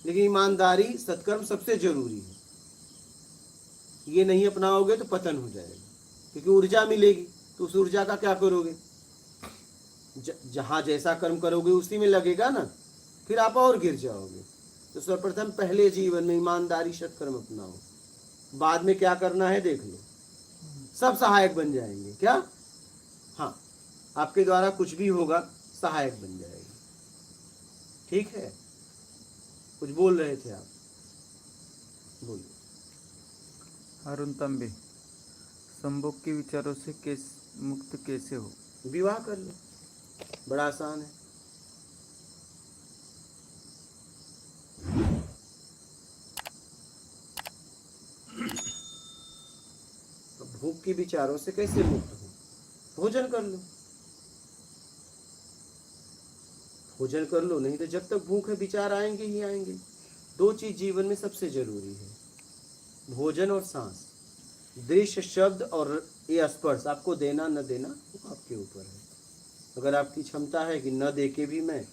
लेकिन ईमानदारी सत्कर्म सबसे जरूरी है। ये नहीं अपनाओगे तो पतन हो जाएगा, क्योंकि ऊर्जा मिलेगी तो उस ऊर्जा का क्या करोगे? जहां जैसा कर्म करोगे उसी में लगेगा ना, फिर आप और गिर जाओगे। तो सर्वप्रथम पहले जीवन में ईमानदारी सत्कर्म अपनाओ, बाद में क्या करना है देख लो, सब सहायक बन जाएंगे। क्या? हाँ, आपके द्वारा कुछ भी होगा सहायक बन जाएगा। ठीक है, कुछ बोल रहे थे आप, बोलिए। अरुण तंबे, संभोग के विचारों से मुक्त कैसे हो? विवाह कर लो, बड़ा आसान है। भूख के विचारों से कैसे मुक्त हो? भोजन कर लो, भोजन कर लो, नहीं तो जब तक भूख है विचार आएंगे ही आएंगे। दो चीज जीवन में सबसे जरूरी है, भोजन और सांस। दृश्य, शब्द और ये स्पर्श, आपको देना न देना वो आपके ऊपर है। अगर आपकी क्षमता है कि न दे के भी मैं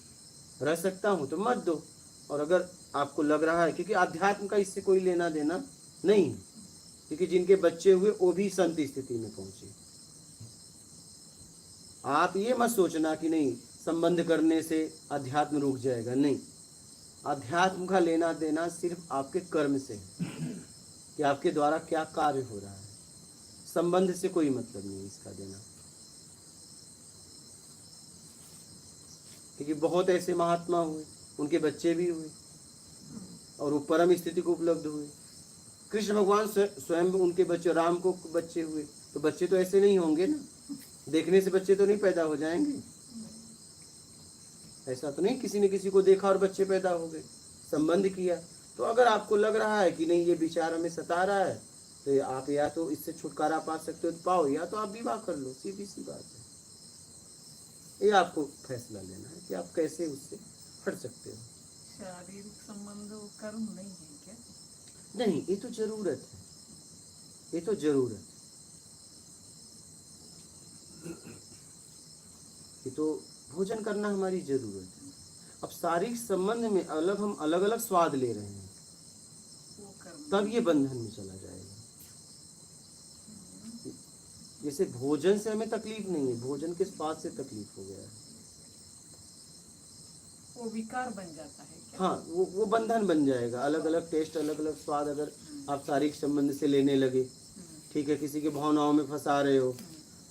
रह सकता हूं तो मत दो, और अगर आपको लग रहा है, क्योंकि अध्यात्म का इससे कोई लेना देना नहीं है, क्योंकि जिनके बच्चे हुए वो भी संत स्थिति में पहुंचे। आप ये मत सोचना कि नहीं संबंध करने से अध्यात्म रुक जाएगा, नहीं। अध्यात्म का लेना देना सिर्फ आपके कर्म से है कि आपके द्वारा क्या कार्य हो रहा है, संबंध से कोई मतलब नहीं इसका देना। क्योंकि बहुत ऐसे महात्मा हुए, उनके बच्चे भी हुए और वो परम स्थिति को उपलब्ध हुए। कृष्ण भगवान स्वयं उनके बच्चे, राम को बच्चे हुए, तो बच्चे तो ऐसे नहीं होंगे ना, देखने से बच्चे तो नहीं पैदा हो जाएंगे। ऐसा तो नहीं किसी ने किसी को देखा और बच्चे पैदा हो गए, संबंध किया। तो अगर आपको लग रहा है कि नहीं ये विचार हमें सता रहा है, तो आप या तो इससे छुटकारा पा सकते हो तो पाओ, या तो आप विवाह कर लो, सीधी सी बात है। ये आपको फैसला लेना है कि आप कैसे उससे हट सकते हो। शारीरिक संबंध कर्म नहीं है क्या? नहीं, ये तो जरूरत है, ये तो जरूरत है, ये तो भोजन करना हमारी जरूरत है। अब शारीरिक संबंध में अलग हम अलग अलग स्वाद ले रहे हैं, तब ये बंधन में चला जाएगा। जैसे भोजन से हमें तकलीफ नहीं है, भोजन के स्वाद से तकलीफ हो गया है, वो विकार बन जाता है क्या? हाँ, वो बंधन बन जाएगा। अलग अलग टेस्ट, अलग अलग स्वाद अगर आप शारीरिक संबंध से लेने लगे, ठीक है, किसी के भावनाओं में फंसा रहे हो,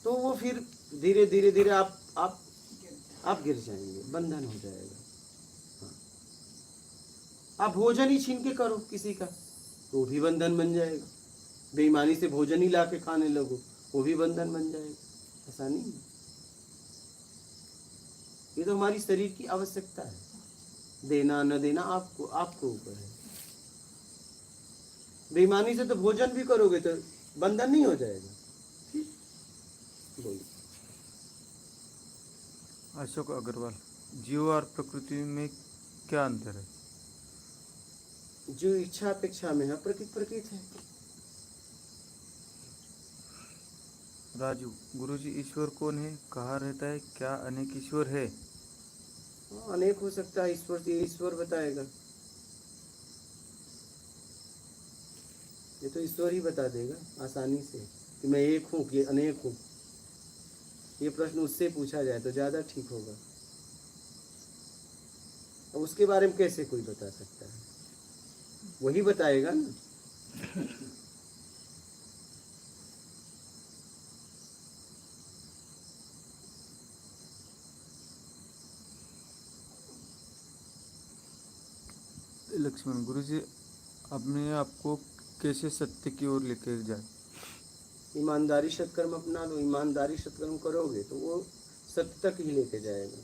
तो वो फिर धीरे धीरे धीरे आप गिर जाएंगे, बंधन हो जाएगा। हाँ, आप भोजन ही छीन के करो किसी का, तो वो भी बंधन बन जाएगा। बेईमानी से भोजन ही ला के खाने लगो, वो भी बंधन बन जाएगा। ऐसा नहीं है, ये तो हमारी शरीर की आवश्यकता है, देना न देना आपको ऊपर है। बेईमानी से तो भोजन भी करोगे तो बंधन नहीं हो जाएगा। बोलिए। अशोक अग्रवाल, जीव और प्रकृति में क्या अंतर है? जो इच्छा अपेक्षा में है, प्रकृति है। राजू, गुरुजी, ईश्वर कौन है, कहाँ रहता है, क्या अनेक ईश्वर है? अनेक हो सकता है, ईश्वर बताएगा, ये तो ईश्वर ही बता देगा आसानी से कि मैं एक हूँ कि अनेक हूँ। ये प्रश्न उससे पूछा जाए तो ज्यादा ठीक होगा। अब उसके बारे में कैसे कोई बता सकता है, वही बताएगा ना। लक्ष्मण, गुरुजी अपने आप को कैसे सत्य की ओर लेकर जाए? ईमानदारी सत्कर्म अपना लो, ईमानदारी सत्कर्म करोगे तो वो सत्य तक ही लेके जाएगा।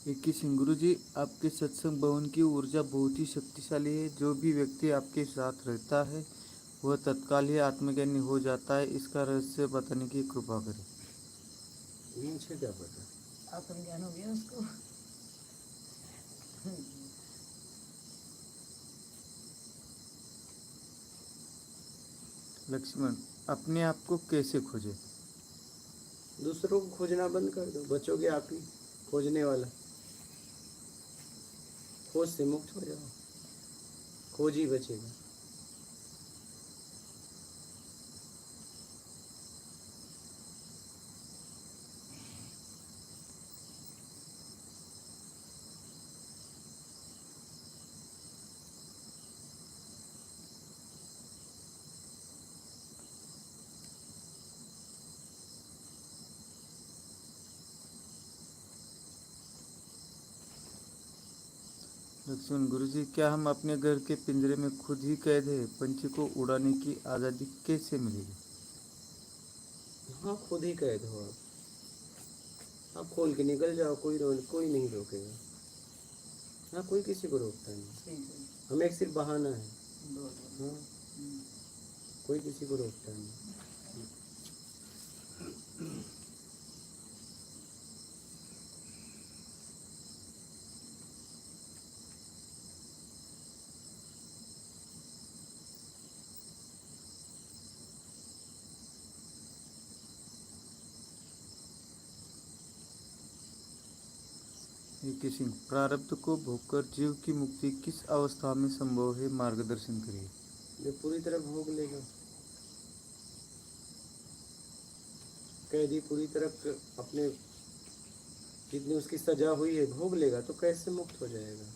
इक्की सिंह गुरु जी, आपके सत्संग भवन की ऊर्जा बहुत ही शक्तिशाली है। जो भी व्यक्ति आपके साथ रहता है वह तत्काल ही आत्मज्ञानी हो जाता है। इसका रहस्य बताने की कृपा करें। ये मुझे क्या पता। आत्मज्ञान हो गया उसको। लक्ष्मण, अपने आप को कैसे खोजे? दूसरों को खोजना बंद कर दो, बचोगे आप ही खोजने वाला। खोज से मुक्त हो जाओ, खोज ही बचेगा। लक्ष्मण गुरु जी, क्या हम अपने घर के पिंजरे में खुद ही कैद हैं? पंछी को उड़ाने की आज़ादी कैसे मिलेगी? हाँ, खुद ही कैद हो आप खोल के निकल जाओ, कोई नहीं रोकेगा। हाँ, कोई किसी को रोकता नहीं। सही सही। हमें एक सिर्फ बहाना है। दो हाँ, कोई किसी को रोकता नहीं। इक्की सिंह, प्रारब्ध को भोगकर जीव की मुक्ति किस अवस्था में संभव है? मार्गदर्शन करिए। जो पूरी तरह भोग लेगा, कैदी पूरी तरह अपने जितनी उसकी सजा हुई है भोग लेगा तो कैसे मुक्त हो जाएगा?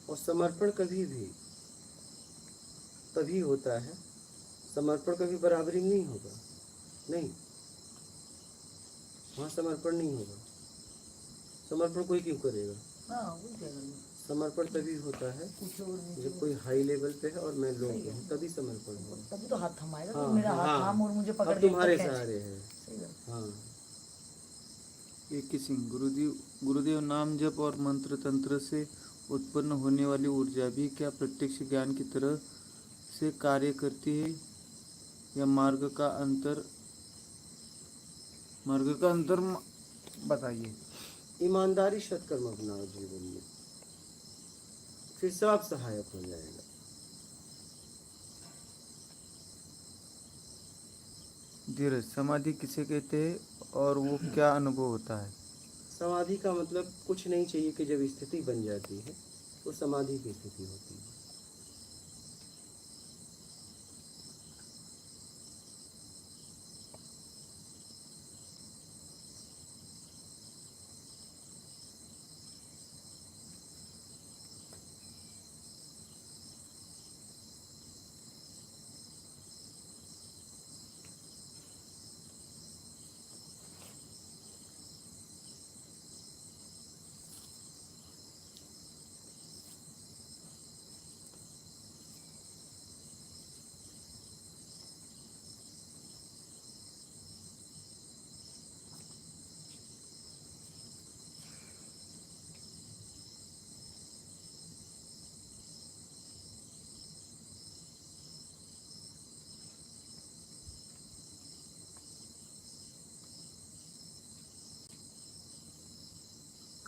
और समर्पण कभी भी तभी होता है, समर्पण कभी बराबरी नहीं होगा। नहीं, वहाँ समर्पण नहीं होगा। समर्पण कोई क्यों करेगा? हाँ, वो क्या करेंगे? समर्पण तभी होता है कुछ लोग नीचे जब कोई हाई लेवल पे है और मैं लो पे हूँ, तभी समर्पण होगा। तभी तो हाथ थमाएगा कि हाँ, मेरा हाथ हाँ, थाम और मुझे पकड़ अब के तुम्हारे ऊपर खींच। सहारे है। सही बात। हाँ, इक्की सिंह, गुरुदेव, नाम जप और मंत्र तंत्र से उत्पन्न होने वाली ऊर्जा भी क्या प्रत्यक्ष ज्ञान की तरह से कार्य करती है या मार्ग का अंतर बताइए। ईमानदारी सत्कर्म अपनाओ जीवन में, फिर सब सहायक हो जाएगा। धीरज, समाधि किसे कहते हैं और वो क्या अनुभव होता है? समाधि का मतलब कुछ नहीं चाहिए कि जब स्थिति बन जाती है वो समाधि की स्थिति होती है।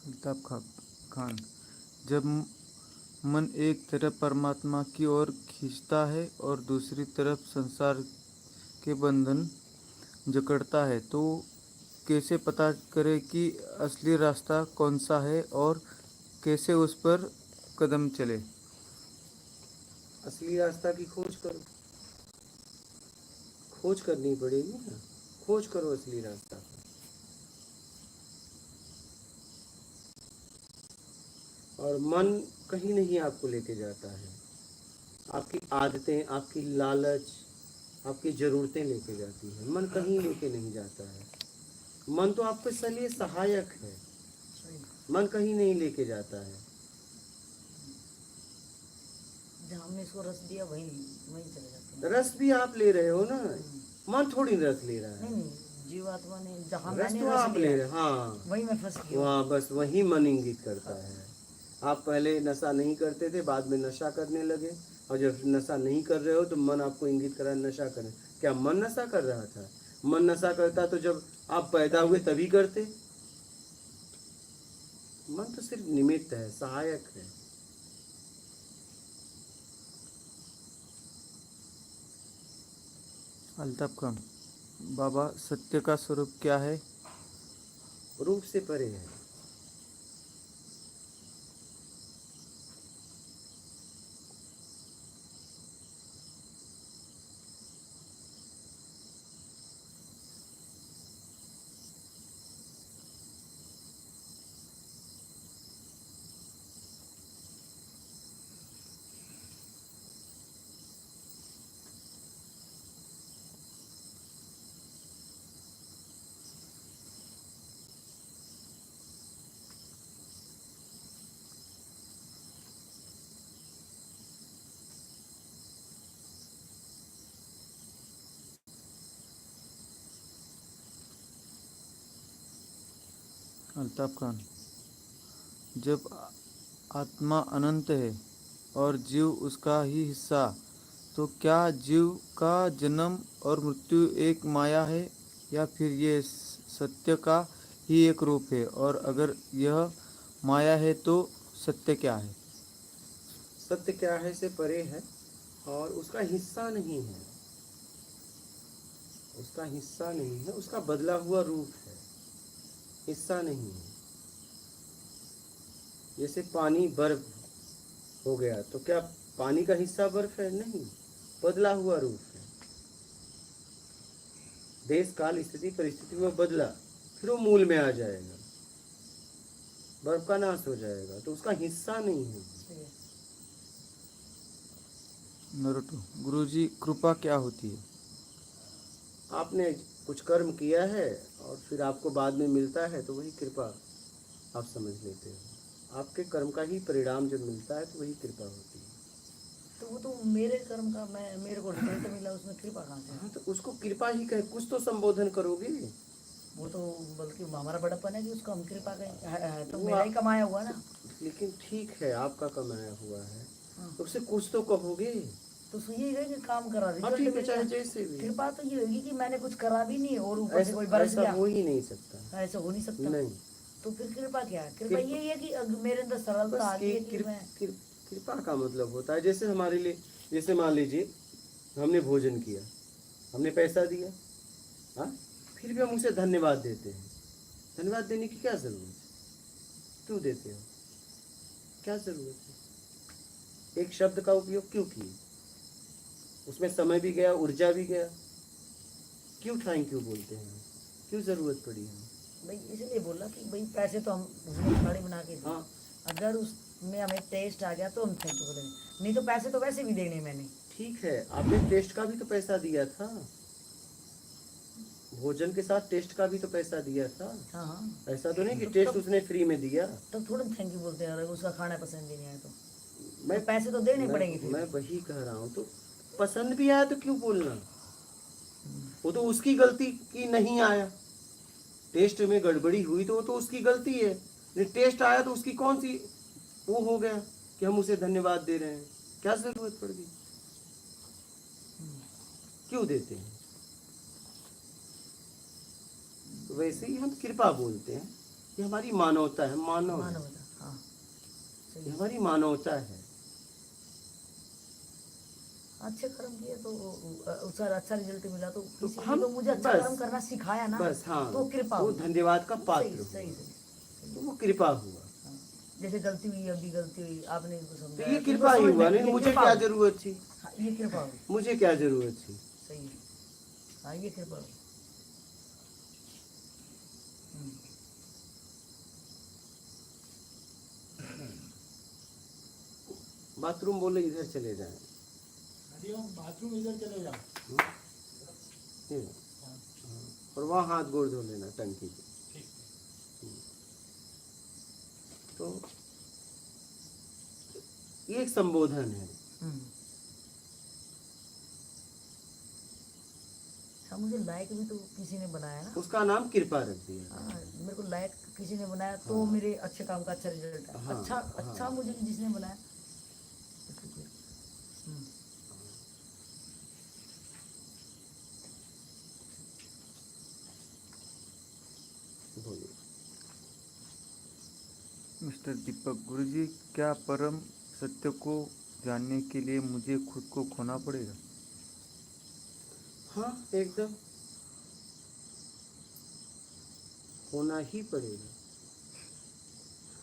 अल्ताफ खान, जब मन एक तरफ परमात्मा की ओर खींचता है और दूसरी तरफ संसार के बंधन जकड़ता है तो कैसे पता करें कि असली रास्ता कौन सा है और कैसे उस पर कदम चले? असली रास्ता की खोज करो, खोज करनी पड़ेगी ना। खोज करो असली रास्ता का। और मन कहीं नहीं आपको लेके जाता है, आपकी आदतें, आपकी लालच, आपकी ज़रूरतें लेके जाती है। मन कहीं लेके नहीं जाता है। मन तो आपके लिए सहायक है। मन कहीं नहीं लेके जाता है। जहाँ हमने इसको रस दिया वहीं वहीं चले जाते हैं। रस भी आप ले रहे हो ना, मन थोड़ी रस ले रहा नहीं है। नहीं, जीवात्मा ने जहाँ रस मैंने तो रस आप ले लिया रहे, हाँ वहीं मैं फंस गया। वहाँ बस वही मन इंगित करता है। आप पहले नशा नहीं करते थे, बाद में नशा करने लगे, और जब नशा नहीं कर रहे हो तो मन आपको इंगित कर रहा है नशा करें। क्या मन नशा कर रहा था? मन नशा करता तो जब आप पैदा हुए तभी करते। मन तो सिर्फ निमित्त है, सहायक है। अल्ताफ खान, बाबा सत्य का स्वरूप क्या है? रूप से परे है। अल्ताफ खान, जब आत्मा अनंत है और जीव उसका ही हिस्सा, तो क्या जीव का जन्म और मृत्यु एक माया है, या फिर ये सत्य का ही एक रूप है? और अगर यह माया है तो सत्य क्या है? सत्य क्या है से परे है और उसका हिस्सा नहीं है। उसका हिस्सा नहीं है, उसका बदला हुआ रूप है, हिस्सा नहीं है। जैसे पानी बर्फ हो गया तो क्या पानी का हिस्सा बर्फ है? नहीं, बदला हुआ रूप है। देश काल स्थिति परिस्थिति में बदला, फिर वो मूल में आ जाएगा, बर्फ का नाश हो जाएगा, तो उसका हिस्सा नहीं है। नरोटो, गुरुजी, कृपा क्या होती है? आपने कुछ कर्म किया है और फिर आपको बाद में मिलता है तो वही कृपा आप समझ लेते हो। आपके कर्म का ही परिणाम जब मिलता है तो वही कृपा होती है। तो वो तो मेरे कर्म का, मैं मेरे को रिजल्ट मिला, उसमें कृपा कहाँ से? हाँ, तो उसको कृपा ही कहे, कुछ तो संबोधन करोगे। वो तो बल्कि हमारा बड़प्पन है कि उसको हम कृपा कहें, है तो वो मेरा ही कमाया हुआ ना। लेकिन ठीक है, आपका कमाया हुआ है, हाँ। तो उससे कुछ तो कहोगे। तो यही है कि काम करा, हाँ रिजल्ट ठीक है, मिल चाहे गया। जैसे भी। कृपा तो ये होगी कि मैंने कुछ करा भी नहीं और ऊपर से कोई बरस ऐसा गया। हो ही नहीं सकता। ऐसा हो नहीं सकता। नहीं, तो फिर कृपा क्या है? कृपा यही है कि मेरे अंदर सरलता आ बस गई ये है कि मैं कृपा का मतलब होता है, जैसे हमारे लिए, जैसे मान लीजिए हमने भोजन किया, हमने पैसा दिया, हाँ, फिर भी हम उसे धन्यवाद देते हैं। धन्यवाद देने की क्या जरूरत है? क्यों देते हो? क्या जरूरत है? एक शब्द का उपयोग क्यों किए? उसमें समय भी गया, ऊर्जा भी गया, क्यों थैंक यू बोलते हैं? क्यों जरूरत पड़ी हमें? भाई इसलिए बोला कि भाई पैसे तो हम उसमें खाड़ी बना के दिए। हाँ अगर उसमें हमें टेस्ट आ गया तो हम थैंक यू बोलेंगे, नहीं तो पैसे तो वैसे भी देने मैंने। ठीक है, आपने टेस्ट का भी तो पैसा दिया था, भोजन के साथ टेस्ट का भी तो पैसा दिया था। हाँ हाँ, ऐसा तो नहीं कि टेस्ट उसने फ्री में दिया। तब थोड़ा थैंक यू बोलते हैं अगर उसका खाना पसंद ही नहीं आया तो। मैं तो पैसे तो देने पड़ेंगे फिर। मैं वही कह रहा हूँ, तो पसंद भी आया तो क्यों बोलना? वो तो उसकी गलती की नहीं आया, टेस्ट में गड़बड़ी हुई तो वो तो उसकी गलती है। टेस्ट आया तो उसकी कौन सी वो हो गया कि हम उसे धन्यवाद दे रहे हैं? क्या जरूरत पड़ गई? क्यों देते हैं? वैसे ही हम कृपा बोलते हैं, ये हमारी मानवता है, मानव है। मानवता, हाँ ये सही। हमारी मानवता है। अच्छे कर्म किए तो उसका अच्छा रिजल्ट मिला, तो किसी ने हम तो मुझे अच्छा बस- कर्म करना सिखाया ना, बस हाँ, तो कृपा वो हुई। धन्यवाद का पात्र सही हुआ, सही सही। तो वो कृपा हुआ। हाँ। जैसे गलती हुई, अभी गलती हुई, आपने इनको तो समझाया ये तो कृपा ही समझ हुआ, में- नहीं ये मुझे कृपा क्या हुई। जरूरत थी? हाँ, ये कृपा हुई। मुझे क्या जरूरत थी? सही है। हाँ ये कृपा हुई। बाथरूम बोले इधर चले जाएं, बाथरूम इधर चले जाओ। ये, और वहाँ हाथ गोड़ धो लेना टंकी पे। तो ये एक संबोधन है। हाँ, मुझे लायक भी तो किसी ने बनाया ना। उसका नाम कृपा रख दिया। हाँ, मेरे को लायक किसी ने बनाया तो मेरे अच्छे काम का अच्छा रिजल्ट है। हाँ, अच्छा मुझे जिसने बनाया। हम्म, बोलिए। मिस्टर दीपक, गुरुजी, क्या परम सत्य को जानने के लिए मुझे खुद को खोना पड़ेगा? हाँ, एकदम होना ही पड़ेगा।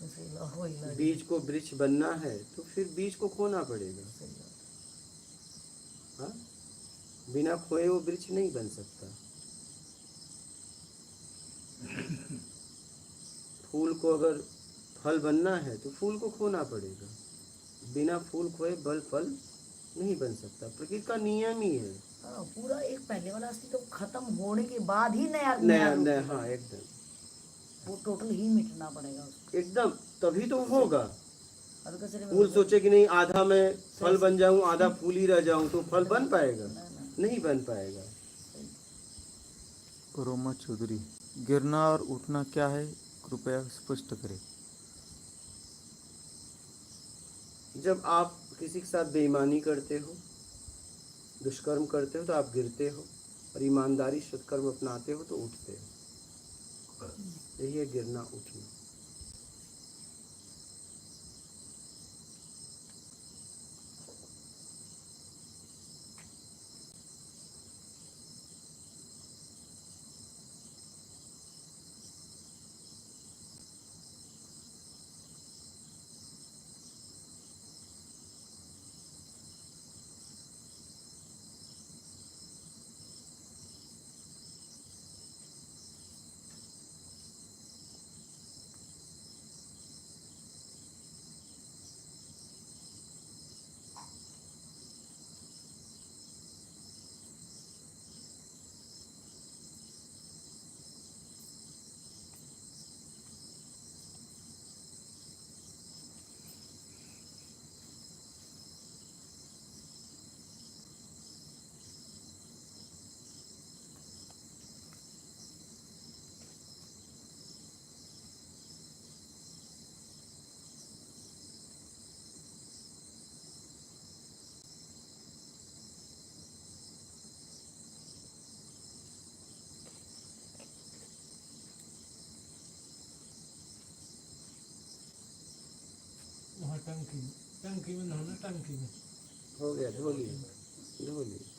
सही बात, वही बात है। बीज को वृक्ष बनना है तो फिर बीज को खोना पड़ेगा। सही बात। हाँ, बिना खोए वो वृक्ष नहीं बन सकता। फूल को अगर फल बनना है तो फूल को खोना पड़ेगा। बिना फूल खोए फल नहीं बन सकता। प्रकृति का नियम ही है। हाँ, पूरा एक पहले वाला अस्तित्व खत्म होने के बाद ही नया नया रूप नया, होगा। हाँ एकदम वो टोटल ही मिटना पड़ेगा उसको। एकदम, तभी तो होगा। और कैसे रे फूल सोचे कि नहीं आधा मैं फल बन जाऊं, आधा हम्म। फूल ही रह जाऊं, तो फल बन पाएगा? ना, ना। नहीं बन पाएगा। रोमा चौधरी, गिरना और उठना क्या है, कृपया स्पष्ट करें। जब आप किसी के साथ बेईमानी करते हो, दुष्कर्म करते हो, तो आप गिरते हो, और ईमानदारी सत्कर्म अपनाते हो तो उठते हो। यही है गिरना उठना। वहाँ टंकी में नहाना, टंकी में। हो गया, धो लिया, धो लिया।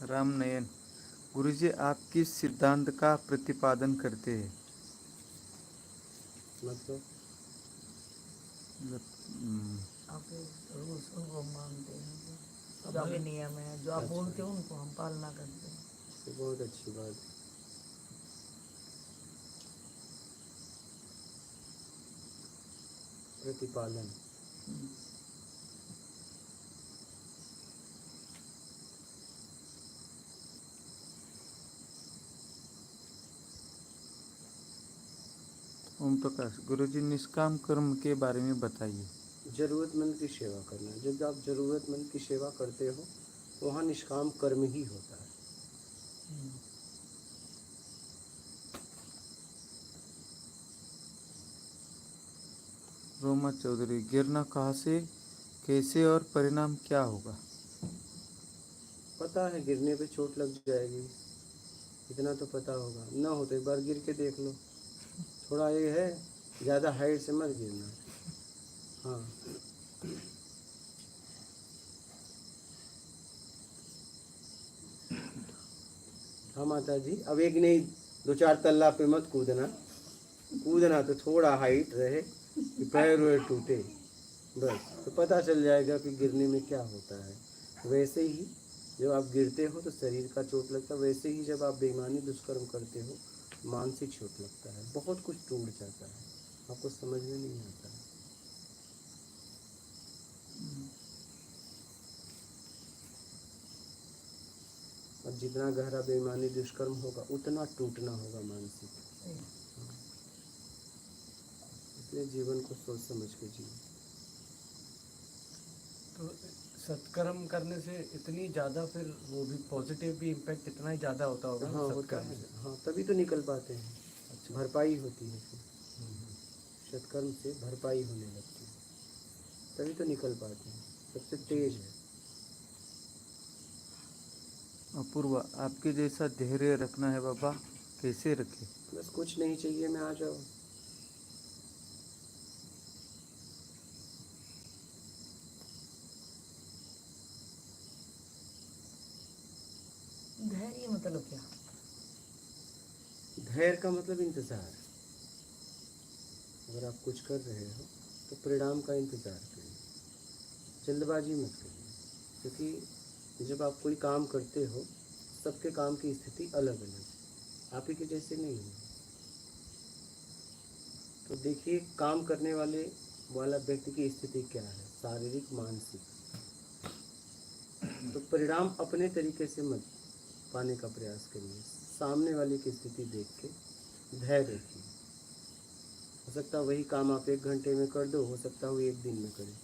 रामनयन, गुरुजी आप किस सिद्धांत का प्रतिपादन करते हैं? मतलब मतलब, आपके रूल्स उनको मानते हैं, जो आपके नियम है, जो आप बोलते हो उनको हम पालना करते हैं। ये बहुत अच्छी बात है। प्रतिपालन। ओम प्रकाश, गुरुजी निष्काम कर्म के बारे में बताइए। जरूरतमंद की सेवा करना। जब आप जरूरतमंद की सेवा करते हो तो वहाँ निष्काम कर्म ही होता है। रोमा चौधरी, गिरना कहाँ से, कैसे और परिणाम क्या होगा? पता है गिरने पे चोट लग जाएगी, इतना तो पता होगा। ना हो तो एक बार गिर के देख लो। थोड़ा ये है, ज़्यादा हाइट से मत गिरना। हाँ, हाँ माता जी, अब एक नहीं 2-4 तल्ला पे मत कूदना। कूदना तो थोड़ा हाइट रहे कि पैर वैर टूटे, बस तो पता चल जाएगा कि गिरने में क्या होता है। वैसे ही जब आप गिरते हो तो शरीर का चोट लगता है, वैसे ही जब आप बेईमानी दुष्कर्म करते हो मानसिक चोट लगता है। बहुत कुछ टूट जाता है, आपको समझ में नहीं आता है। और जितना गहरा बेईमानी दुष्कर्म होगा उतना टूटना होगा मानसिक। इसलिए जीवन को सोच समझ के जिए। तो सत्कर्म करने से इतनी ज़्यादा फिर वो भी पॉजिटिव भी इम्पैक्ट इतना ही ज़्यादा होता होगा हाँ होता सत्कर्म है, से। हाँ तभी तो निकल पाते हैं। अच्छा। भरपाई होती है फिर, सत्कर्म से भरपाई होने लगती है, तभी तो निकल पाते हैं। सबसे तेज है। अपूर्वा, आपके जैसा धैर्य रखना है बाबा, कैसे रखे? बस कुछ नहीं चाहिए, मैं आ जाओ। धैर्य मतलब क्या? धैर्य का मतलब इंतज़ार। अगर आप कुछ कर रहे हो तो परिणाम का इंतज़ार करिए, जल्दबाजी मत करिए। क्योंकि जब आप कोई काम करते हो सबके काम की स्थिति अलग अलग, आप ही के जैसे नहीं है। तो देखिए काम करने वाला व्यक्ति की स्थिति क्या है, शारीरिक मानसिक। तो परिणाम अपने तरीके से मत पाने का प्रयास करिए, सामने वाले की स्थिति देख के धैर्य रखिए। हो सकता है वही काम आप 1 घंटे में कर दो, हो सकता है वो 1 दिन में करें।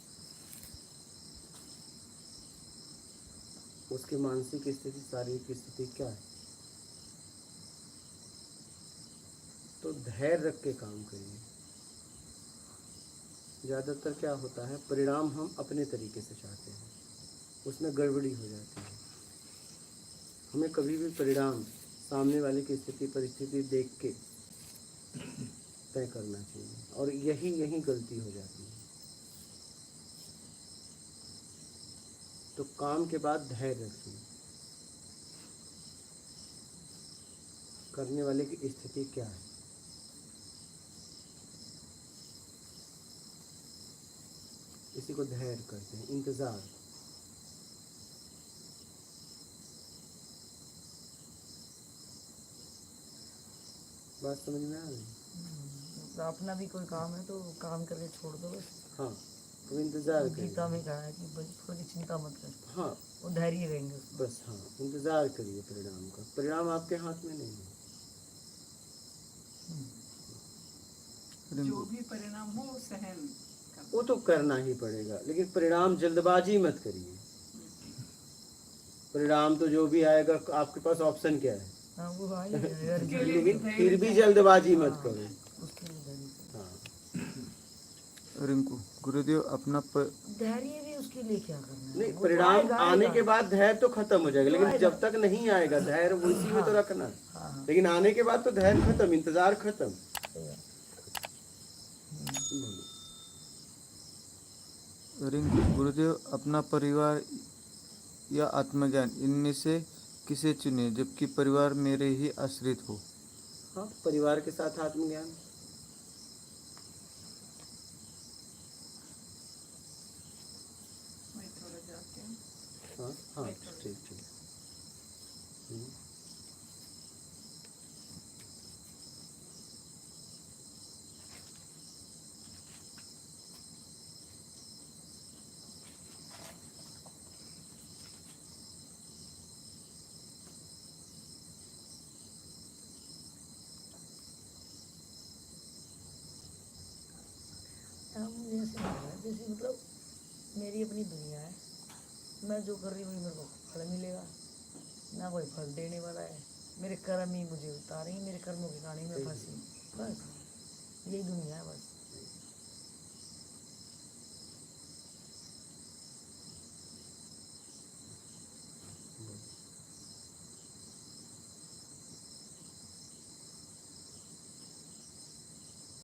उसकी मानसिक स्थिति शारीरिक स्थिति क्या है, तो धैर्य रख के काम करिए। ज़्यादातर क्या होता है, परिणाम हम अपने तरीके से चाहते हैं, उसमें गड़बड़ी हो जाती है। हमें कभी भी परिणाम सामने वाले की स्थिति परिस्थिति देख के तय करना चाहिए, और यही गलती हो जाती है। तो काम के बाद धैर्य रखिए, करने वाले की स्थिति क्या है, इसी को धैर्य कहते हैं, इंतज़ार। बात समझ में आ रही? तो अपना भी कोई काम है तो काम करके छोड़ दो बस। हाँ, तो इंतज़ार गीता करिए। में कहा है कि बड़ी चिंता मत कर, हाँ वो धैर्य रहेंगे उसमें। बस, हाँ इंतज़ार करिए परिणाम का। परिणाम आपके हाथ में नहीं है। जो रिंकू, भी परिणाम हो वो सहन करना। वो तो करना ही पड़ेगा, लेकिन परिणाम जल्दबाजी मत करिए। परिणाम तो जो भी आएगा, आपके पास ऑप्शन क्या है? हाँ वो भाई धैर्य उसके लिए लेकिन धैर्य फिर भी चाहिए। जल्दबाजी मत करो। उसके लिए धैर्य चाहिए। हाँ, रिंकू, गुरुदेव अपना धैर्य भी उसके लिए क्या करना है, नहीं वो तो परिणाम आएगा, आने आएगा। के बाद धैर्य तो खत्म हो जाएगा, तो लेकिन आएगा। जब तक नहीं आएगा धैर्य वो इसी में तो रखना। हाँ लेकिन आने के बाद तो धैर्य खत्म, इंतजार खत्म। सही बात। रिंकू, गुरुदेव अपना परिवार या आत्मज्ञान, इनमें से किसे चुने जबकि परिवार मेरे ही आश्रित हो। हाँ, परिवार के साथ आत्मज्ञान। मैं थोड़ा जाती हूँ। हाँ हाँ, ठीक ठीक। हम्म। हाँ, मुझे ऐसे लग रहा है जैसे मतलब मेरी अपनी दुनिया है, मैं जो कर रही हूँ वही मेरे को फल मिलेगा, ना कोई फल देने वाला है। मेरे कर्म ही मुझे उतारेंगे, मेरे कर्मों के कारण ही मैं फंसी हूँ। बस यही दुनिया है बस।